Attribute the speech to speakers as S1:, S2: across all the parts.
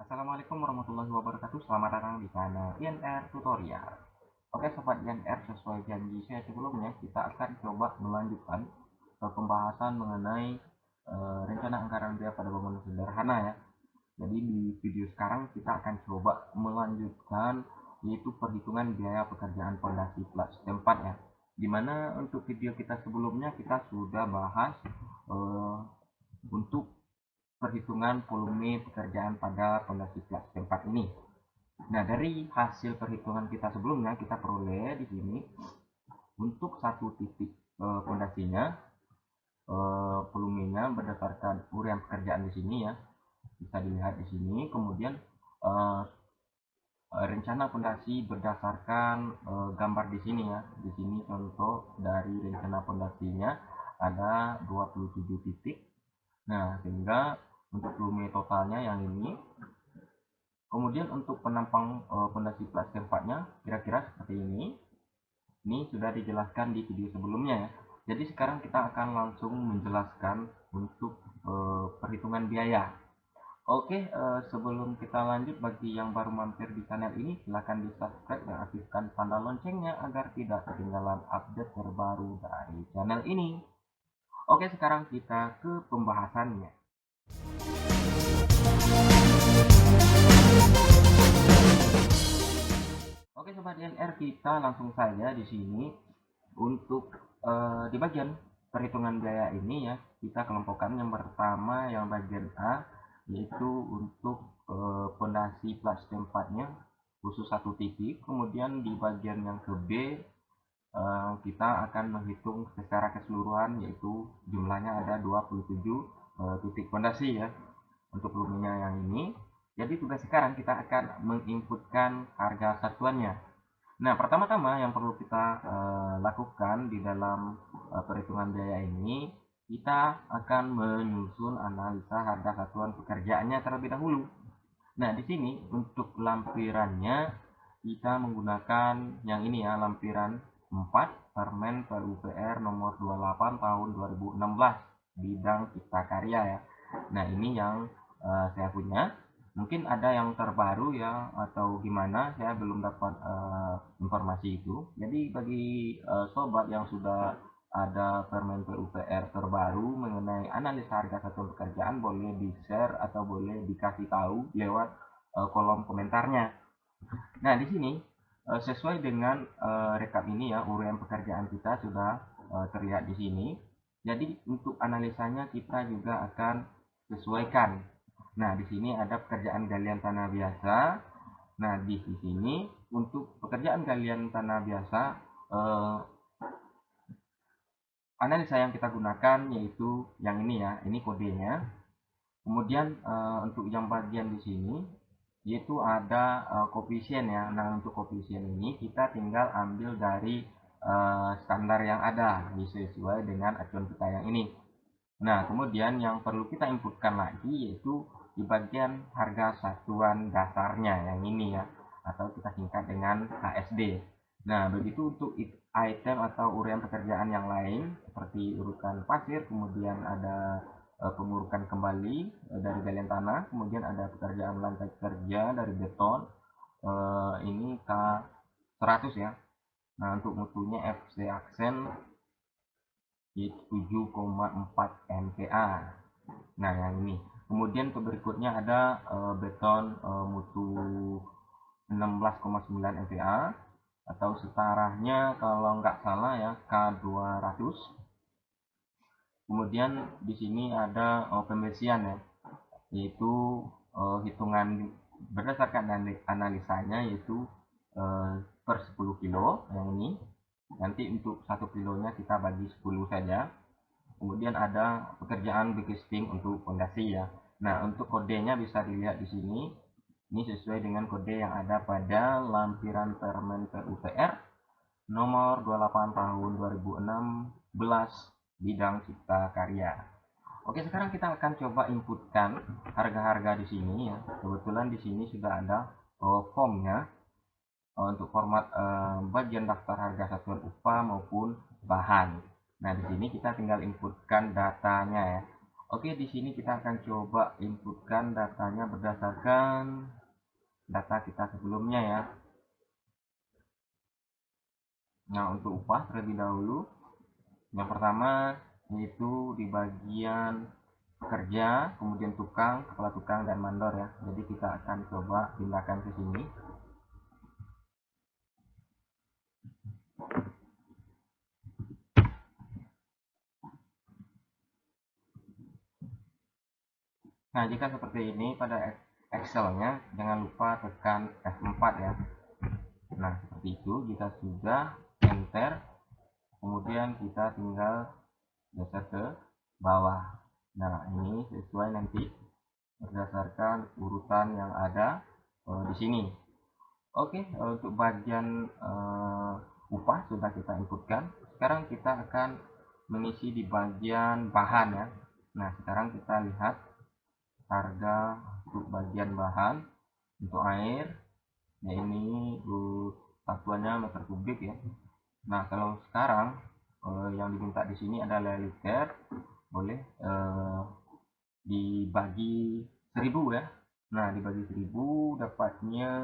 S1: Assalamualaikum warahmatullahi wabarakatuh. Selamat datang di channel INR Tutorial. Oke sobat INR, sesuai janji saya sebelumnya, kita akan coba melanjutkan pembahasan mengenai rencana anggaran biaya pada bangunan sederhana ya. Jadi di video sekarang kita akan coba melanjutkan yaitu perhitungan biaya pekerjaan fondasi plat setempat ya. Dimana untuk video kita sebelumnya kita sudah bahas untuk perhitungan volume pekerjaan pada fondasi plat setempat ini. Nah, dari hasil perhitungan kita sebelumnya kita peroleh di sini untuk satu titik fondasinya volumenya berdasarkan urian pekerjaan di sini ya. Bisa dilihat di sini. Kemudian rencana fondasi berdasarkan gambar di sini ya. Di sini contoh dari rencana fondasinya ada 27 titik. Nah, sehingga untuk volume totalnya yang ini. Kemudian untuk penampang fondasi plat tempatnya kira-kira seperti ini. Ini sudah dijelaskan di video sebelumnya ya. Jadi sekarang kita akan langsung menjelaskan untuk perhitungan biaya. Oke, sebelum kita lanjut, bagi yang baru mampir di channel ini silahkan di subscribe dan aktifkan tanda loncengnya agar tidak ketinggalan update terbaru dari channel ini. Oke, sekarang kita ke pembahasannya. Oke sobat INR, kita langsung saja di sini untuk di bagian perhitungan biaya ini ya, kita kelompokkan yang pertama yang bagian A, yaitu untuk fondasi plat tempatnya khusus satu titik. Kemudian di bagian yang ke B kita akan menghitung secara keseluruhan, yaitu jumlahnya ada 27 titik fondasi ya untuk volumenya yang ini. Jadi tugas sekarang kita akan menginputkan harga satuannya. Nah, pertama-tama yang perlu kita lakukan di dalam perhitungan biaya ini, kita akan menyusun analisa harga satuan pekerjaannya terlebih dahulu. Nah, di sini untuk lampirannya kita menggunakan yang ini ya, lampiran 4 Permen PUPR nomor 28 tahun 2016 bidang cipta karya ya. Nah, ini yang saya punya. Mungkin ada yang terbaru ya atau gimana, saya belum dapat informasi itu. Jadi bagi sobat yang sudah ada Permen PUPR terbaru mengenai analisa harga satuan pekerjaan, boleh di share atau boleh dikasih tahu lewat kolom komentarnya. Nah, di sini sesuai dengan rekap ini ya, urian pekerjaan kita sudah terlihat di sini. Jadi untuk analisanya kita juga akan sesuaikan. Nah, di sini ada pekerjaan galian tanah biasa. Nah, di sini untuk pekerjaan galian tanah biasa analisa yang kita gunakan yaitu yang ini ya, ini kodenya. Kemudian untuk yang bagian di sini yaitu ada koefisien ya. Nah, untuk koefisien ini kita tinggal ambil dari standar yang ada sesuai dengan acuan kita yang ini. Nah, kemudian yang perlu kita inputkan lagi yaitu di bagian harga satuan dasarnya yang ini ya, atau kita singkat dengan HSD. Nah, begitu untuk item atau urian pekerjaan yang lain seperti urutan pasir, kemudian ada pengurukan kembali dari galian tanah, kemudian ada pekerjaan lantai kerja dari beton, ini K100 ya. Nah, untuk mutunya FC Aksen 7,4 MPa. Nah, yang ini. Kemudian berikutnya ada beton mutu 16,9 MPa atau setaranya kalau nggak salah ya K200. Kemudian di sini ada pembersihan ya, yaitu hitungan berdasarkan analisanya yaitu per 10 kilo yang ini. Nanti untuk 1 kilonya kita bagi 10 saja. Kemudian ada pekerjaan backing untuk fondasi ya. Nah, untuk kodenya bisa dilihat di sini. Ini sesuai dengan kode yang ada pada lampiran Permen PUPR nomor 28 tahun 2016 bidang cipta karya. Oke, sekarang kita akan coba inputkan harga-harga di sini ya. Kebetulan di sini sudah ada formnya untuk format bagian daftar harga satuan upah maupun bahan. Nah, di sini kita tinggal inputkan datanya ya. Oke, di sini kita akan coba inputkan datanya berdasarkan data kita sebelumnya ya. Nah, untuk upah terlebih dahulu, yang pertama yaitu di bagian pekerja, kemudian tukang, kepala tukang, dan mandor ya. Jadi kita akan coba pindahkan ke sini. Nah, jika seperti ini pada Excel-nya, jangan lupa tekan F4 ya. Nah, seperti itu. Jika sudah, enter, kemudian kita tinggal geser ke bawah. Nah, ini sesuai nanti berdasarkan urutan yang ada di sini. Oke, untuk bagian upah sudah kita inputkan. Sekarang kita akan mengisi di bagian bahan ya. Nah, sekarang kita lihat harga untuk bagian bahan. Untuk air, ya ini satuannya meter kubik ya. Nah, kalau sekarang yang diminta di sini adalah liter, boleh dibagi 1000 ya. Nah, dibagi 1000 dapatnya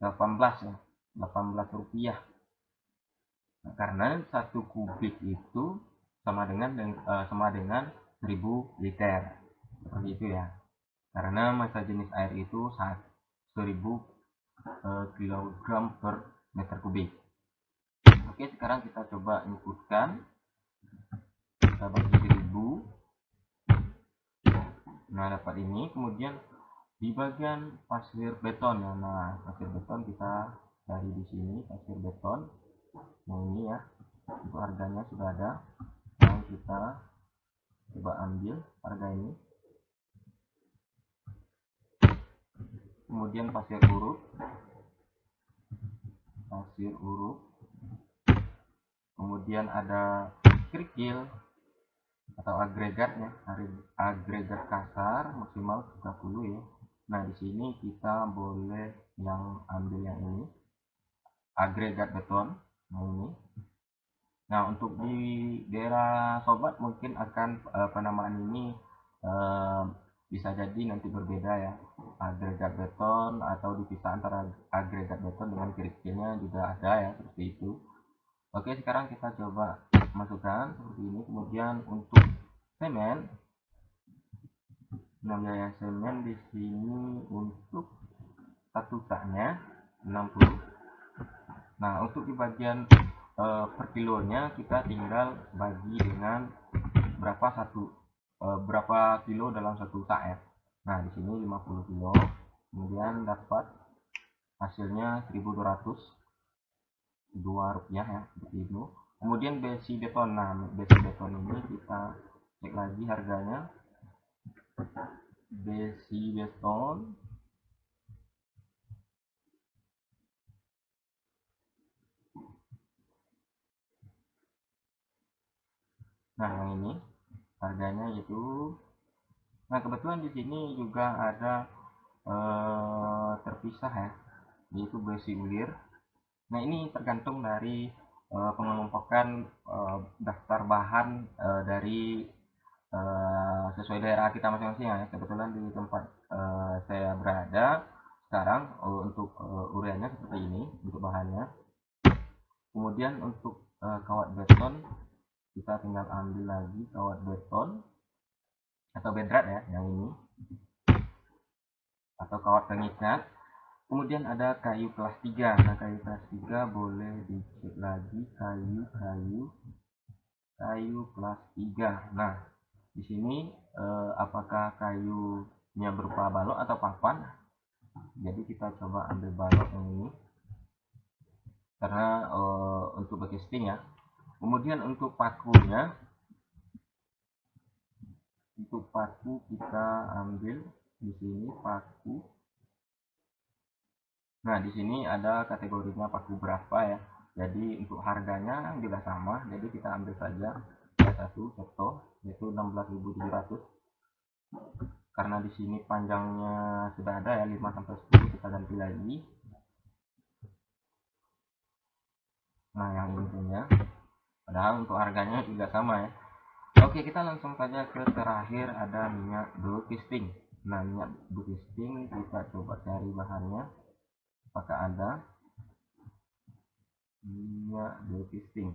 S1: 18 ya, 18 rupiah. Nah, karena 1 kubik itu sama dengan 1000 liter. Seperti itu ya. Karena massa jenis air itu 1000 kilogram per meter kubik. Oke, sekarang kita coba inputkan. Kita bagi 1000. Nah, dapat ini. Kemudian di bagian pasir beton ya. Nah, pasir beton kita cari di sini, pasir beton. Nah, ini ya. Untuk harganya sudah ada. Yang kita coba ambil harga ini. Kemudian pasir urut. Kemudian ada kerikil atau agregatnya, agregat kasar maksimal 30 ya. Nah, di sini kita boleh yang ambil yang ini, agregat beton. Nah, ini. Nah, untuk di daerah sobat mungkin akan penamaan ini bisa jadi nanti berbeda ya. Agregat beton atau dipisah antara agregat beton dengan kerikilnya juga ada ya, seperti itu. Oke, sekarang kita coba masukkan seperti ini. Kemudian untuk semen, nah biaya semen di sini untuk satu taknya 60. Nah, untuk di bagian per kilonya kita tinggal bagi dengan berapa kilo dalam satu tak ya. Nah, di sini 50 kilo. Kemudian dapat hasilnya 1202 rupiah ya, seperti itu. Kemudian besi beton. Nah, besi beton ini kita cek lagi harganya. Besi beton nah, yang ini harganya itu. Nah, kebetulan di sini juga ada terpisah ya, yaitu besi ulir. Nah, ini tergantung dari pengelompokan daftar bahan dari sesuai daerah kita masing-masing ya. Kebetulan di tempat saya berada sekarang untuk ureanya seperti ini untuk bahannya. Kemudian untuk kawat beton kita tinggal ambil lagi kawat beton atau bedrat ya, yang ini, atau kawat pengikat. Kemudian ada kayu kelas 3. Nah, kayu kelas 3 boleh dicek lagi, kayu kelas 3. Nah, di sini apakah kayunya berupa balok atau papan? Jadi kita coba ambil balok yang ini karena untuk casting ya. Kemudian untuk pakunya, kita ambil di sini paku. Nah, di sini ada kategorinya paku berapa ya. Jadi untuk harganya juga sama. Jadi kita ambil saja satu contoh yaitu 16.700. Karena di sini panjangnya sudah ada ya 5 sampai 10, kita ganti lagi. Nah, yang ini punya. Padahal untuk harganya juga sama ya. Oke, kita langsung saja ke terakhir, ada minyak berkisting. Nah, minyak berkisting kita coba cari bahannya, apakah ada minyak berkisting.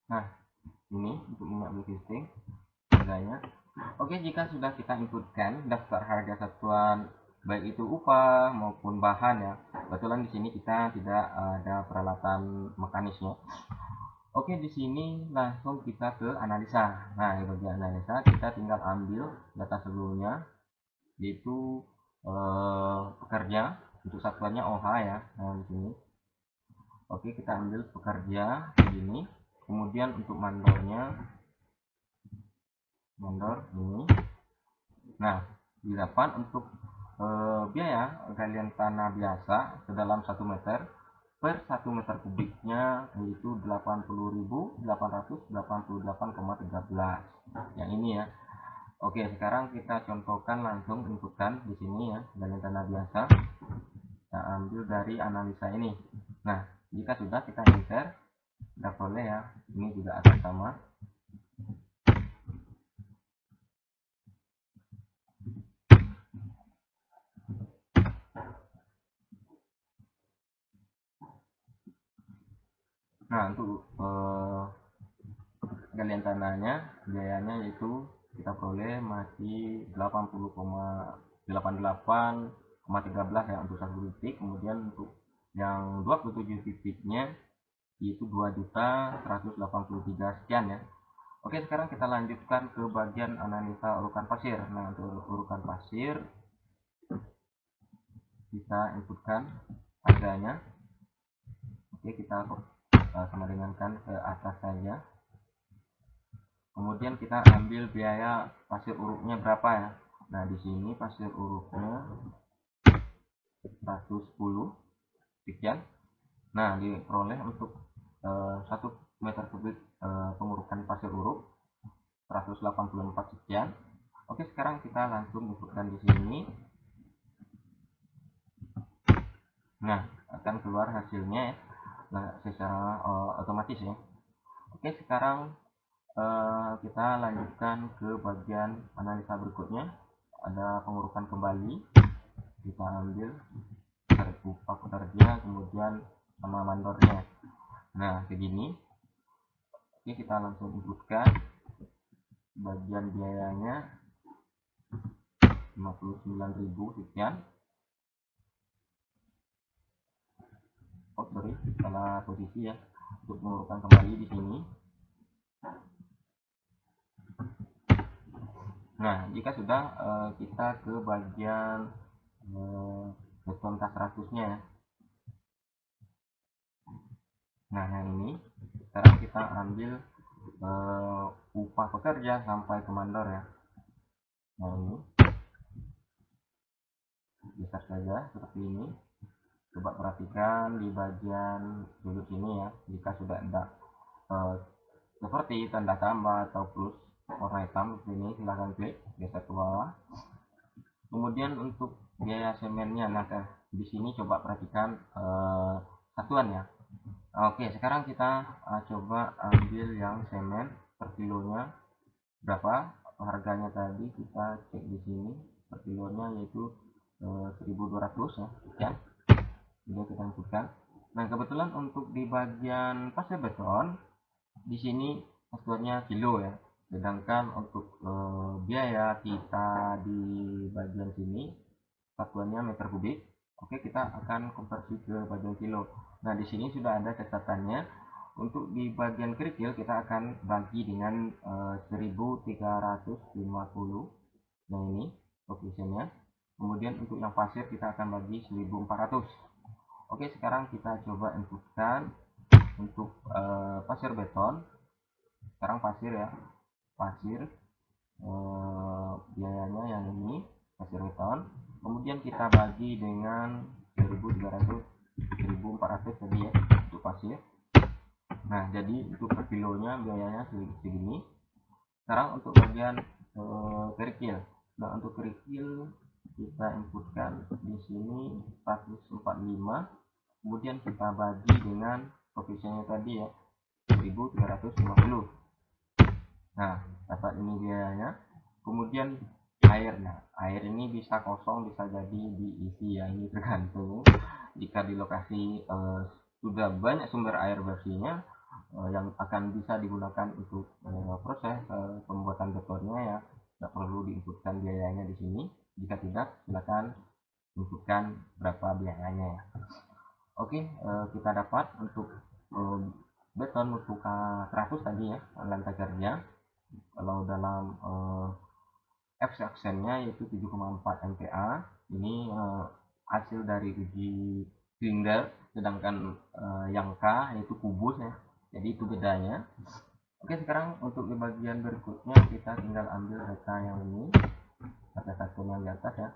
S1: Nah, ini untuk minyak berkisting harganya. Oke, jika sudah kita inputkan daftar harga satuan baik itu upah maupun bahan ya. Kebetulan di sini kita tidak ada peralatan mekanisnya. Oke, di sini langsung kita ke analisa. Nah, di bagian analisa kita tinggal ambil data sebelumnya, yaitu pekerja untuk satuannya OH ya. Nah, di sini. Oke, kita ambil pekerja begini. Kemudian untuk mandornya, mandor ini. Nah, didapat untuk biaya galian tanah biasa sedalam 1 meter per 1 meter kubiknya yaitu 80.888,13 yang ini ya. Oke, sekarang kita contohkan langsung inputkan di sini ya, galian tanah biasa kita ambil dari analisa ini. Nah, jika sudah kita enter, tidak boleh ya, ini juga akan sama. Nah, untuk galian tanahnya biayanya yaitu kita peroleh masih 80,88,13 ya untuk 1 titik. Kemudian untuk yang 27 titiknya yaitu 2.183 sekian ya. Oke, sekarang kita lanjutkan ke bagian analisa urukan pasir. Nah, untuk urukan pasir kita inputkan harganya. Oke, kita sama dengankan ke atas saja. Kemudian kita ambil biaya pasir urupnya berapa ya. Nah, di sini pasir urupnya 110 sekian. Nah, diperoleh untuk 1 meter kubik pengurukan pasir urup 184 sekian. Oke, sekarang kita langsung inputkan di sini. Nah, akan keluar hasilnya ya. Nah, secara otomatis ya. Oke, sekarang kita lanjutkan ke bagian analisa berikutnya. Ada pengurukan kembali. Kita ambil upah pekerja, kemudian sama mandornya. Nah, begini. Oke, kita langsung inputkan bagian biayanya 59.000 sekian. Oh, sorry, salah posisi ya. Untuk pengurukan kembali di sini. Nah, jika sudah kita ke bagian beton kas 100-nya ya. Nah, yang ini sekarang kita ambil upah pekerja sampai ke mandor ya. Nah, ini geser saja seperti ini. Coba perhatikan di bagian sudut sini ya. Jika sudah ada seperti tanda tambah atau plus warna hitam di sini, silahkan klik geser ke bawah. Kemudian untuk biaya semennya, nah di sini coba perhatikan satuan ya. Oke, sekarang kita coba ambil yang semen per kilonya berapa. Harganya tadi kita cek di sini per kilonya yaitu 1.200 ya, sekian. Sudah kita inputkan. Nah, kebetulan untuk di bagian pasir beton di sini satuannya kilo ya. Sedangkan untuk biaya kita di bagian sini satuannya meter kubik. Oke, kita akan konversi ke bagian kilo. Nah, di sini sudah ada catatannya. Untuk di bagian kerikil kita akan bagi dengan 1.350. Nah, ini koefisiennya. Kemudian untuk yang pasir kita akan bagi 1.400. Oke, sekarang kita coba inputkan untuk pasir beton. Sekarang pasir ya, pasir biayanya yang ini pasir beton. Kemudian kita bagi dengan 1.300, 1.400 tadi ya untuk pasir. Nah, jadi untuk per kilonya biayanya segini. Sekarang untuk bagian kerikil. Nah, untuk kerikil kita inputkan di sini 145, kemudian kita bagi dengan koefisiennya tadi ya, 1350. Nah, dapat ini biayanya. Kemudian airnya, air ini bisa kosong, bisa jadi diisi ya, ini tergantung. Jika di lokasi sudah banyak sumber air bersihnya yang akan bisa digunakan untuk proses pembuatan betonnya ya, tidak perlu diinputkan biayanya di sini. Jika tidak, silakan inputkan berapa biayanya ya. Oke, kita dapat untuk beton untuk K100 tadi ya, lantai kerja. Kalau dalam X aksennya yaitu 7,4 MPa. Ini hasil dari uji silinder, sedangkan yang K yaitu kubus ya. Jadi itu bedanya. Oke, sekarang untuk di bagian berikutnya kita tinggal ambil data yang ini, data satu yang di atas ya,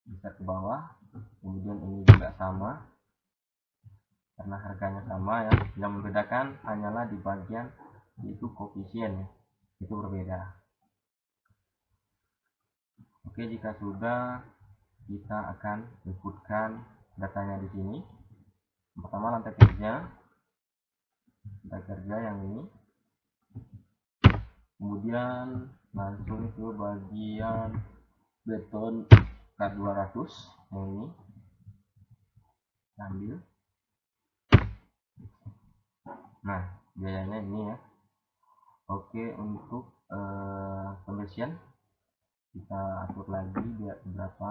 S1: bisa ke bawah. Kemudian ini juga sama, karena harganya sama ya. Yang membedakan hanyalah di bagian yaitu koefisien ya, itu berbeda. Oke, jika sudah, kita akan inputkan datanya di sini. Pertama lantai kerja yang ini, kemudian langsung ke bagian beton K200 yang ini, ambil. Nah, biayanya ini ya. Oke, untuk pembersihan kita atur lagi berapa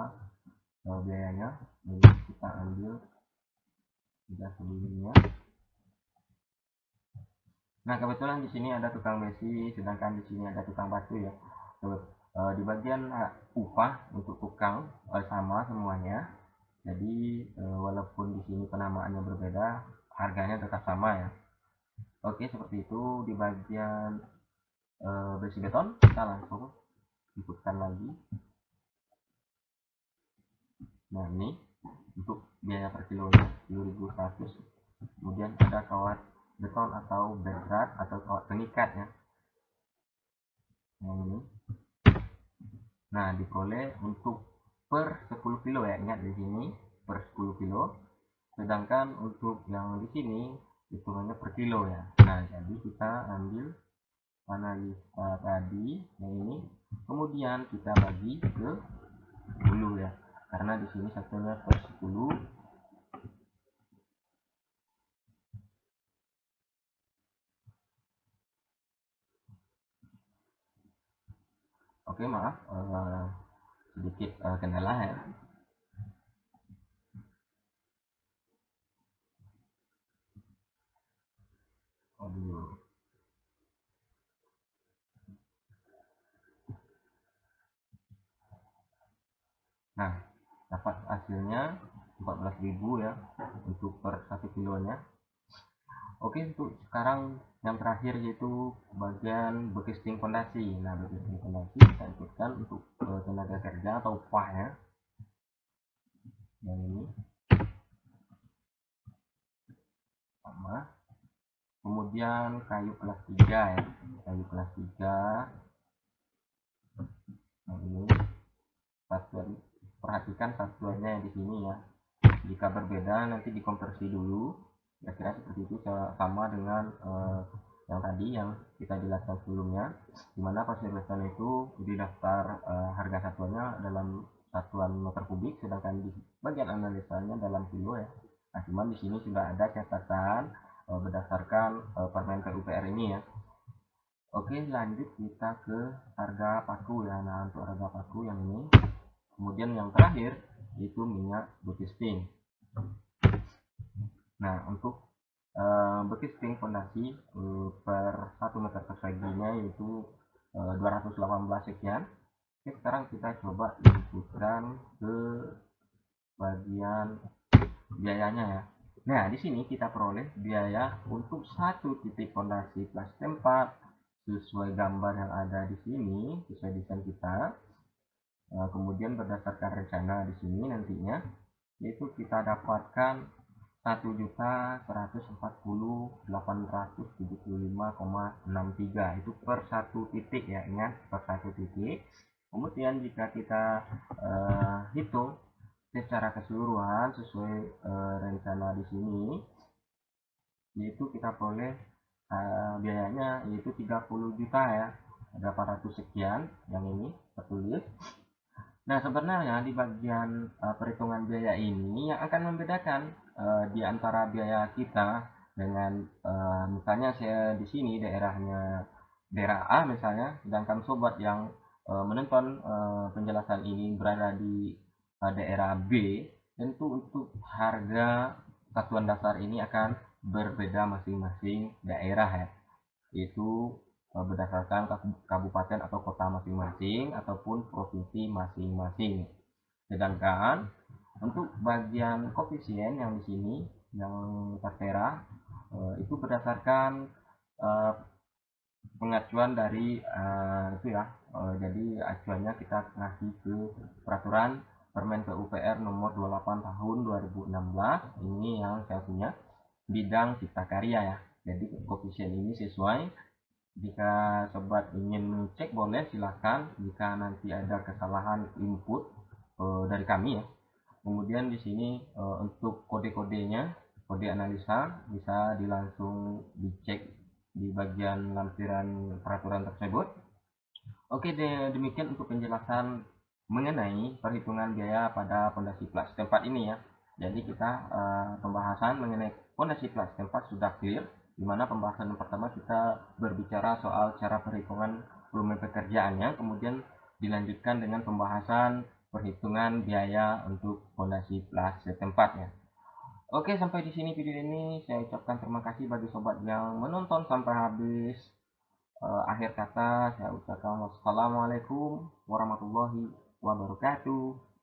S1: biayanya. Ini kita ambil tidak sebelumnya. Nah, kebetulan di sini ada tukang besi, sedangkan di sini ada tukang batu ya. Di bagian upah untuk tukang sama semuanya. Jadi walaupun di sini penamaannya berbeda, harganya tetap sama ya. Oke, seperti itu. Di bagian besi beton kita langsung inputkan lagi. Nah, ini untuk biaya per kilonya 10.100. Kemudian ada kawat beton atau bedrat atau kawat pengikat ya, yang ini. Nah, diperoleh untuk per 10 kilo ya, ingat di sini per 10 kilo. Sedangkan untuk yang di sini hitungannya per kilo ya. Nah, jadi kita ambil analisa tadi yang ini, kemudian kita bagi ke 10 ya, karena di sini satunya per 10. Oke, maaf sedikit kendala ya. Aduh. Nah, dapat hasilnya 14.000 ya untuk per 1 kilonya. Oke, untuk sekarang yang terakhir yaitu bagian bekisting fondasi. Nah, bekisting fondasi kita inputkan untuk tenaga kerja atau upah ya, yang ini sama. Kemudian kayu kelas 3 ya, kayu kelas 3 yang ini. Satuan, perhatikan satuannya di sini ya. Jika berbeda nanti dikonversi dulu. Kira-kira seperti itu, sama dengan yang tadi yang kita jelaskan sebelumnya, dimana pasir beton itu di daftar harga satuannya dalam satuan meter kubik, sedangkan di bagian analisanya dalam kilo ya. Nah, cuman di sini sudah ada catatan berdasarkan Permen PUPR ini ya. Oke, lanjut kita ke harga paku ya. Nah, untuk harga paku yang ini. Kemudian yang terakhir itu minyak bekisting. Nah, untuk bekisting fondasi per 1 meter perseginya yaitu 218 sekian. Oke, sekarang kita coba inputkan ke bagian biayanya ya. Nah, di sini kita peroleh biaya untuk satu titik fondasi kelas tempat sesuai gambar yang ada di sini, sesuai desain kita. Kemudian berdasarkan rencana di sini nantinya, yaitu kita dapatkan 1.140.875,63 itu per satu titik ya, ingat per satu titik. Kemudian jika kita hitung secara keseluruhan sesuai rencana di sini, yaitu kita boleh biayanya yaitu 30 juta ya, 800 sekian yang ini tertulis. Nah, sebenarnya di bagian perhitungan biaya ini yang akan membedakan di antara biaya kita dengan misalnya saya di sini daerah A misalnya, sedangkan sobat yang menonton penjelasan ini berada di daerah B, tentu untuk harga satuan dasar ini akan berbeda masing-masing daerah ya, yaitu berdasarkan kabupaten atau kota masing-masing ataupun provinsi masing-masing. Sedangkan untuk bagian koefisien yang di sini yang tertera itu berdasarkan pengacuan dari itu ya. Jadi acuannya kita ngasih ke peraturan Permen PUPR nomor 28 tahun 2016 ini yang saya punya bidang cipta karya ya. Jadi koefisien ini sesuai. Jika sobat ingin cek boleh silahkan, jika nanti ada kesalahan input dari kami ya. Kemudian di sini untuk kode-kodenya, kode analisa bisa langsung dicek di bagian lampiran peraturan tersebut. Oke, demikian untuk penjelasan mengenai perhitungan biaya pada fondasi plat setempat ini ya. Jadi kita pembahasan mengenai fondasi plat setempat sudah clear, di mana pembahasan yang pertama kita berbicara soal cara perhitungan volume pekerjaannya, kemudian dilanjutkan dengan pembahasan perhitungan biaya untuk fondasi plat setempatnya. Oke, sampai di sini video ini saya ucapkan terima kasih bagi sobat yang menonton sampai habis. Akhir kata saya ucapkan wassalamualaikum warahmatullahi wabarakatuh.